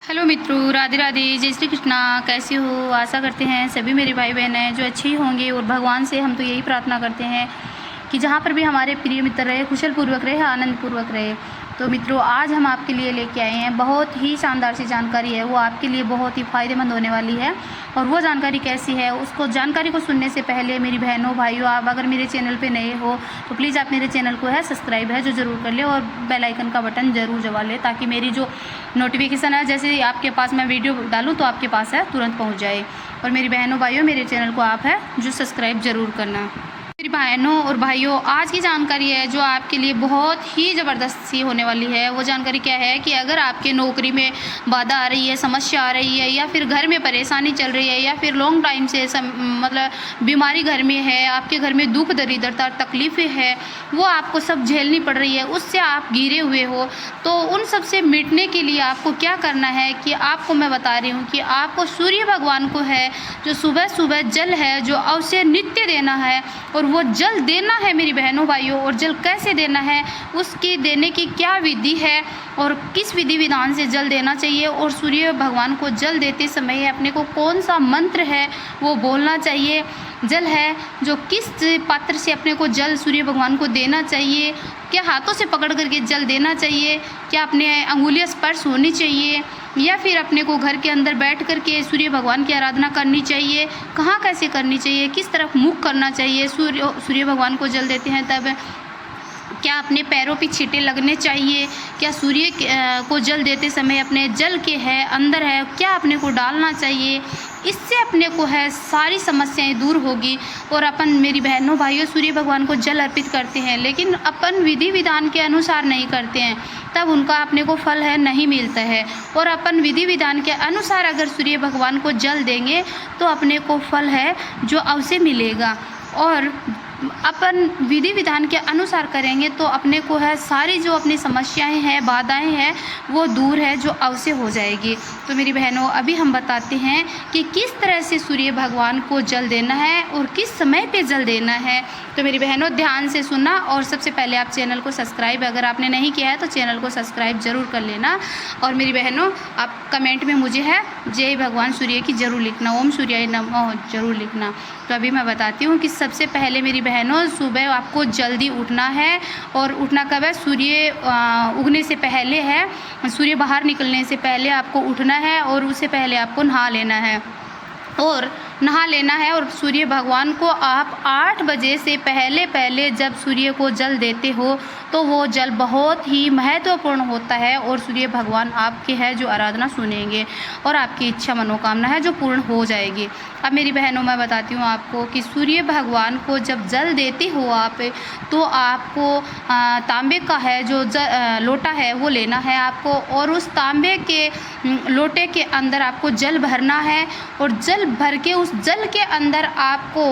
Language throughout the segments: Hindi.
हेलो मित्रों, राधे राधे, जय श्री कृष्णा। कैसे हो? आशा करते हैं सभी मेरे भाई बहन हैं जो अच्छे ही होंगे। और भगवान से हम तो यही प्रार्थना करते हैं कि जहाँ पर भी हमारे प्रिय मित्र रहे, कुशल पूर्वक रहे, आनंद पूर्वक रहे। तो मित्रों, आज हम आपके लिए लेके आए हैं बहुत ही शानदार सी जानकारी है। वो आपके लिए बहुत ही फ़ायदेमंद होने वाली है। और वो जानकारी कैसी है, उसको जानकारी को सुनने से पहले मेरी बहनों भाइयों, आप अगर मेरे चैनल पे नए हो तो प्लीज़ आप मेरे चैनल को सब्सक्राइब जो ज़रूर कर ले और बेल आइकन का बटन ज़रूर दबा ले, ताकि मेरी जो नोटिफिकेशन है, जैसे ही आपके पास मैं वीडियो डालूँ तो आपके पास तुरंत पहुँच जाए। और मेरी बहनों भाइयों, मेरे चैनल को आप जो सब्सक्राइब ज़रूर करना। मेरी बहनों और भाइयों, आज की जानकारी है जो आपके लिए बहुत ही ज़बरदस्त सी होने वाली है। वो जानकारी क्या है कि अगर आपके नौकरी में बाधा आ रही है, समस्या आ रही है, या फिर घर में परेशानी चल रही है, या फिर लॉन्ग टाइम से मतलब बीमारी घर में है, आपके घर में दुख दरिद्रता तकलीफ़ें है, वो आपको सब झेलनी पड़ रही है, उससे आप घिरे हुए हो, तो उन सब से मिटने के लिए आपको क्या करना है कि आपको मैं बता रही हूँ कि आपको सूर्य भगवान को जो सुबह सुबह जल है जो अवश्य नित्य देना है। और वो जल देना है मेरी बहनों भाइयों, और जल कैसे देना है, उसकी देने की क्या विधि है और किस विधि विधान से जल देना चाहिए, और सूर्य भगवान को जल देते समय अपने को कौन सा मंत्र है वो बोलना चाहिए। जल है जो किस पात्र से अपने को जल सूर्य भगवान को देना चाहिए, क्या हाथों से पकड़ करके जल देना चाहिए, क्या अपने अंगुलियां स्पर्श होनी चाहिए, या फिर अपने को घर के अंदर बैठ करके सूर्य भगवान की आराधना करनी चाहिए, कहाँ कैसे करनी चाहिए, किस तरफ मुख करना चाहिए। सूर्य भगवान को जल देते हैं तब क्या अपने पैरों पे छींटे लगने चाहिए, क्या सूर्य को जल देते समय अपने जल के अंदर क्या अपने को डालना चाहिए। इससे अपने को सारी समस्याएं दूर होगी। और अपन मेरी बहनों भाइयों सूर्य भगवान को जल अर्पित करते हैं, लेकिन अपन विधि विधान के अनुसार नहीं करते हैं, तब उनका अपने को फल नहीं मिलता है। और अपन विधि विधान के अनुसार अगर सूर्य भगवान को जल देंगे तो अपने को फल जो अवश्य मिलेगा। और अपन विधि विधान के अनुसार करेंगे तो अपने को सारी जो अपनी समस्याएं हैं, बाधाएं हैं, वो दूर जो अवश्य हो जाएगी। तो मेरी बहनों, अभी हम बताते हैं कि किस तरह से सूर्य भगवान को जल देना है और किस समय पे जल देना है। तो मेरी बहनों, ध्यान से सुनना। और सबसे पहले आप चैनल को सब्सक्राइब, अगर आपने नहीं किया है तो चैनल को सब्सक्राइब ज़रूर कर लेना। और मेरी बहनों, आप कमेंट में मुझे जय भगवान सूर्य की ज़रूर लिखना, ओम सूर्याय नमः ज़रूर लिखना। तो अभी मैं बताती हूँ कि सबसे पहले मेरी बहनों, सुबह आपको जल्दी उठना है। और उठना कब है? सूर्य उगने से पहले सूर्य बाहर निकलने से पहले आपको उठना है, और उससे पहले आपको नहा लेना है। और सूर्य भगवान को आप 8 बजे से पहले जब सूर्य को जल देते हो तो वो जल बहुत ही महत्वपूर्ण होता है, और सूर्य भगवान आपके जो आराधना सुनेंगे और आपकी इच्छा मनोकामना जो पूर्ण हो जाएगी। अब मेरी बहनों, मैं बताती हूँ आपको कि सूर्य भगवान को जब जल देते हो आप, तो आपको तांबे का जो लोटा वो लेना है आपको, और उस तांबे के लोटे के अंदर आपको जल भरना है। और जल भर के उस जल के अंदर आपको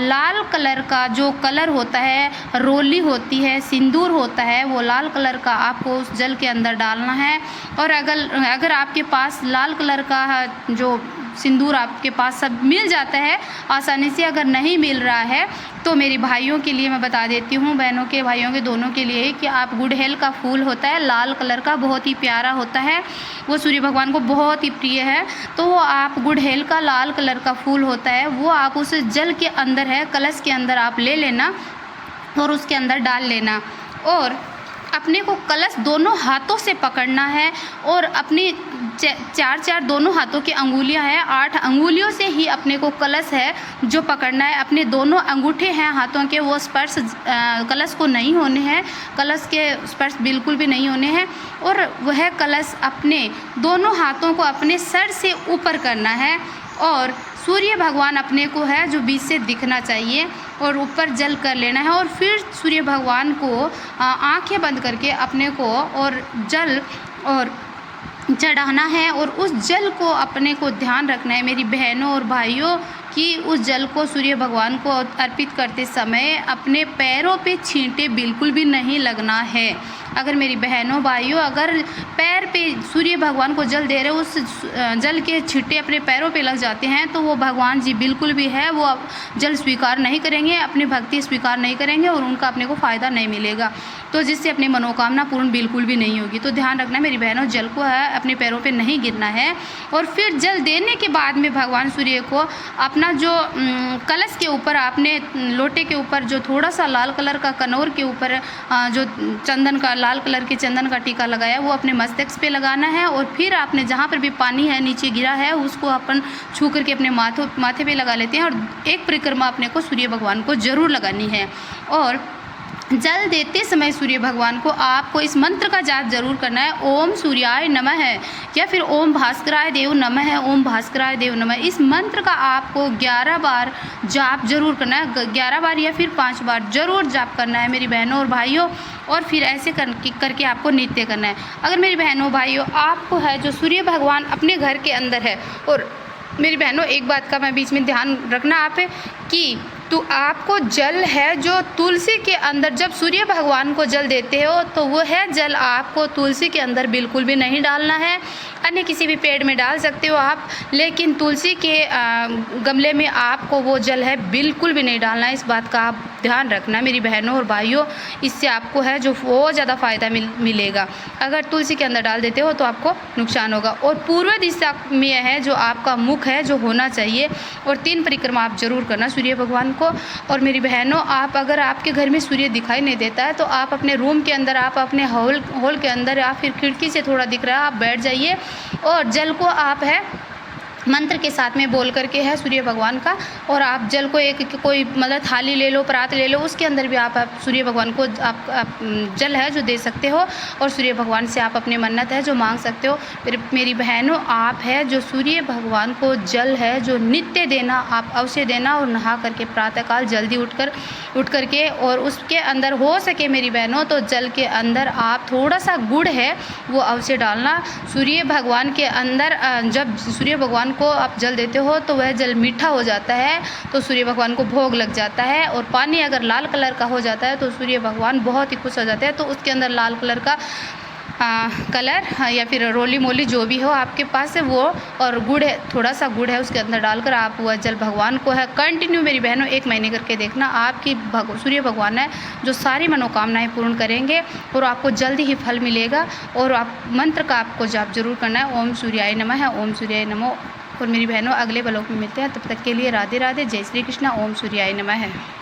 लाल कलर का जो कलर होता है, रोली होती है, सिंदूर होता है, वो लाल कलर का आपको उस जल के अंदर डालना है। और अगर आपके पास लाल कलर का जो सिंदूर आपके पास सब मिल जाता है आसानी से, अगर नहीं मिल रहा है तो मेरी भाइयों के लिए मैं बता देती हूँ, बहनों के भाइयों के दोनों के लिए, कि आप गुड़हल का फूल होता है लाल कलर का, बहुत ही प्यारा होता है, वो सूर्य भगवान को बहुत ही प्रिय है। तो वो आप गुड़हल का लाल कलर का फूल होता है, वो आप उस जल के अंदर कलश के अंदर आप ले लेना और उसके अंदर डाल लेना। और अपने को कलश दोनों हाथों से पकड़ना है, और अपनी 4 दोनों हाथों की अंगुलियां 8 अंगुलियों से ही अपने को कलश जो पकड़ना है। अपने दोनों अंगूठे हाथों के, वो स्पर्श कलश को नहीं होने हैं, कलश के स्पर्श बिल्कुल भी नहीं होने हैं। और वह कलश अपने दोनों हाथों को अपने सर से ऊपर करना है, और सूर्य भगवान अपने को जो बीच से दिखना चाहिए, और ऊपर जल कर लेना है। और फिर सूर्य भगवान को आंखें बंद करके अपने को और जल और चढ़ाना है। और उस जल को अपने को ध्यान रखना है मेरी बहनों और भाइयों, कि उस जल को सूर्य भगवान को अर्पित करते समय अपने पैरों पे छींटे बिल्कुल भी नहीं लगना है। अगर मेरी बहनों भाइयों अगर पैर पे सूर्य भगवान को जल दे रहे हो, उस जल के छींटे अपने पैरों पे लग जाते हैं तो वो भगवान जी बिल्कुल भी है वो जल स्वीकार नहीं करेंगे, अपनी भक्ति स्वीकार नहीं करेंगे और उनका अपने को फ़ायदा नहीं मिलेगा, तो जिससे अपनी मनोकामना पूर्ण बिल्कुल भी नहीं होगी। तो ध्यान रखना मेरी बहनों, जल को है अपने पैरों पे नहीं गिरना है। और फिर जल देने के बाद में भगवान सूर्य को अपना जो कलश के ऊपर, आपने लोटे के ऊपर जो थोड़ा सा लाल कलर का कनौर के ऊपर जो चंदन का, लाल कलर के चंदन का टीका लगाया वो अपने मस्तक पे लगाना है। और फिर आपने जहाँ पर भी पानी है नीचे गिरा है उसको अपन छू करके अपने माथे पे लगा लेते हैं। और एक परिक्रमा अपने को सूर्य भगवान को ज़रूर लगानी है। और जल देते समय सूर्य भगवान को आपको इस मंत्र का जाप जरूर करना है, ओम सूर्याय नमः है या फिर ओम भास्कराय देव नमः है, ओम भास्कराय देव नमः। इस मंत्र का आपको 11 बार जाप जरूर करना है, 11 बार या फिर 5 बार जरूर जाप करना है मेरी बहनों और भाइयों। और फिर ऐसे करके आपको नित्य करना है। अगर मेरी बहनों भाइयों आपको है जो सूर्य भगवान अपने घर के अंदर है, और मेरी बहनों एक बात का मैं बीच में ध्यान रखना आप है कि तो आपको जल है जो तुलसी के अंदर, जब सूर्य भगवान को जल देते हो तो वो है जल आपको तुलसी के अंदर बिल्कुल भी नहीं डालना है। अन्य किसी भी पेड़ में डाल सकते हो आप, लेकिन तुलसी के गमले में आपको वो जल है बिल्कुल भी नहीं डालना है। इस बात का आप ध्यान रखना मेरी बहनों और भाइयों, इससे आपको है जो बहुत ज़्यादा फ़ायदा मिलेगा। अगर तुलसी के अंदर डाल देते हो तो आपको नुकसान होगा। और पूर्व दिशा में है जो आपका मुख है जो होना चाहिए, और 3 परिक्रमा आप जरूर करना सूर्य भगवान को। और मेरी बहनों आप अगर आपके घर में सूर्य दिखाई नहीं देता है तो आप अपने रूम के अंदर, आप अपने हॉल के अंदर या फिर खिड़की से थोड़ा दिख रहा है आप बैठ जाइए और जल को आप है मंत्र के साथ में बोल करके है सूर्य भगवान का, और आप जल को एक कोई मतलब थाली ले लो, परात ले लो, उसके अंदर भी आप सूर्य भगवान को आप जल है जो दे सकते हो। और सूर्य भगवान से आप अपनी मन्नत है जो मांग सकते हो। मेरी बहनों आप है जो सूर्य भगवान को जल है जो नित्य देना, आप अवश्य देना। और नहा करके प्रातःकाल जल्दी उठ करके और उसके अंदर हो सके मेरी बहनों तो जल के अंदर आप थोड़ा सा गुड़ है वो अवश्य डालना। सूर्य भगवान के अंदर जब सूर्य भगवान को आप जल देते हो तो वह जल मीठा हो जाता है तो सूर्य भगवान को भोग लग जाता है। और पानी अगर लाल कलर का हो जाता है तो सूर्य भगवान बहुत ही खुश हो जाते हैं। तो उसके अंदर लाल कलर का कलर या फिर रोली मोली जो भी हो आपके पास है वो, और गुड़ है, थोड़ा सा गुड़ है उसके अंदर डालकर आप वह जल भगवान को है कंटिन्यू मेरी बहनों 1 महीने करके देखना। आपकी सूर्य भगवान है जो सारी मनोकामनाएं पूर्ण करेंगे और आपको जल्दी ही फल मिलेगा। और आप मंत्र का आपको जाप जरूर करना है, ओम सूर्याय नमः है, ओम सूर्याय नमो। और मेरी बहनों अगले ब्लॉग में मिलते हैं, तब तक के लिए राधे राधे, जय श्री कृष्णा, ओम सूर्याय नमः है।